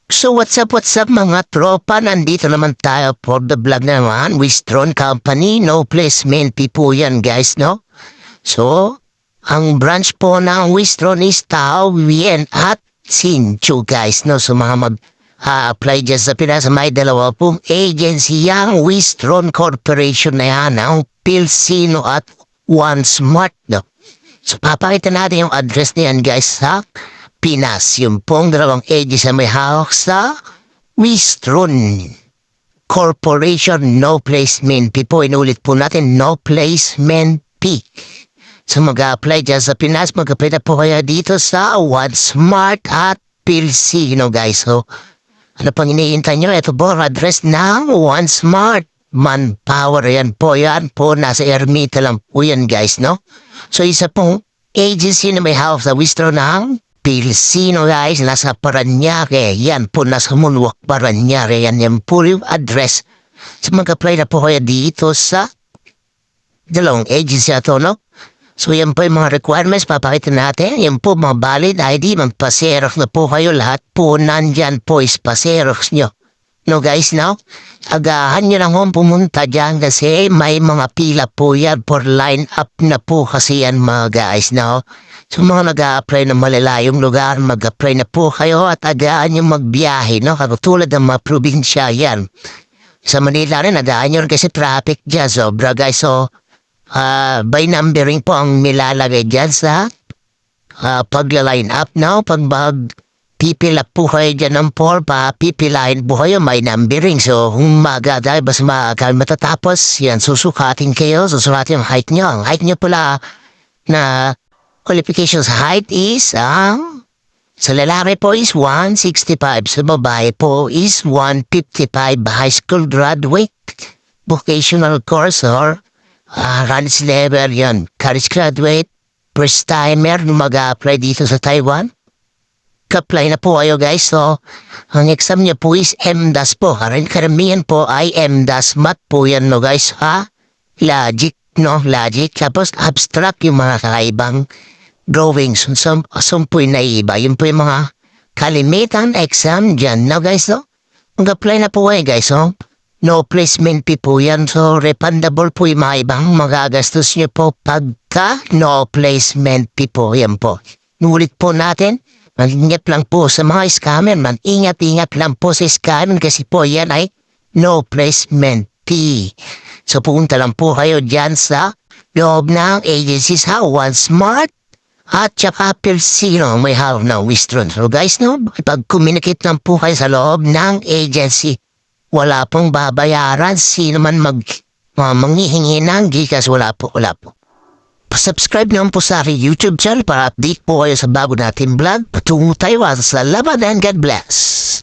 So what's up mga tropa? Nandito naman tayo for the vlog naman. Wistron Company, no placement po yan guys, no? So, ang branch po ng Wistron is Tao, Wien at Sinchu guys, no? So mga mag-apply dyan sa Pinas, may dalawa pong agency ang Wistron Corporation na yan, ang Pilsino at One Smart, no? So papakita natin yung address niyan guys sa Pinas, yung pong dalawang agency may hawak sa Wistron Corporation, no placement P po. Inulit po natin, no placement P. So mag-apply dyan sa Pinas, mag-apply na po kaya dito sa One Smart at Pilsino guys. So ano pang iniintay nyo? Ito po ang address ng One Smart. Manpower yan po, nasa Ermita lang po yan guys, no? So isa pong agency na may hawak sa Wistron ng Pilsino guys, nasa Paranaque, yan po, nasa Munwak, Paranaque, yan po yung address. So mag-apply na po kayo dito sa dalawang agency ato, no? So yan po yung mga requirements, papakita natin, yan po mga valid ID, magpa-xerox na po kayo, lahat po nandyan po is pa-xerox nyo. No guys, no? Agahan nyo lang kung pumunta dyan kasi may mga pila po yan for line up na po kasi yan mga guys, no? So mga nag-a-apply ng malalayong lugar, mag-apply na po kayo at agahan nyo magbiyahe, no? Katulad ng mga probinsya yan. Sa Manila rin, agahan nyo rin kasi traffic dyan, sobra guys. So, by numbering po ang nilalagay dyan sa pagla-line up, no? Pipila po kayo dyan ng form, pipilain po kayo, may numbering. So, kung dahil basta matatapos, yan, susukatin kayo, susukatin ang height nyo. Ang height nyo pala na qualifications height is, sa lalaki po is 165, sa babae po is 155, high school graduate, vocational course or college level, yan, college graduate, first timer, mag-apply dito sa Taiwan. Apply na po kayo guys. So, ang exam niya po is MDAS po. Karamihan po ay MDAS math po yan, no guys, logic, no? Logic. Tapos abstract yung mga kakaibang drawings. So po yung naiiba. Yun po yung mga kalimitan exam dyan, no guys, no? Mag-apply na po kayo guys, no? No placement P po yan. So, refundable po yung mga ibang magagastos nyo po pagka no placement P po. Yan po. Nulit po natin. Mag-ingat lang po sa mga scammer, mag-ingat-ingat lang po sa scammer kasi po yan ay no placement fee. So pupunta lang po kayo dyan sa loob ng agencies sa One Smart at saka Pilsino may hawak na Wistron. So guys, no, pag-communicate lang po kayo sa loob ng agency. Wala pong babayaran, sino man manghihingi ng gikas, wala po. Subscribe naman po sa aking YouTube channel para update po kayo sa bago natin vlog. Patungo tayo sa laban and God bless.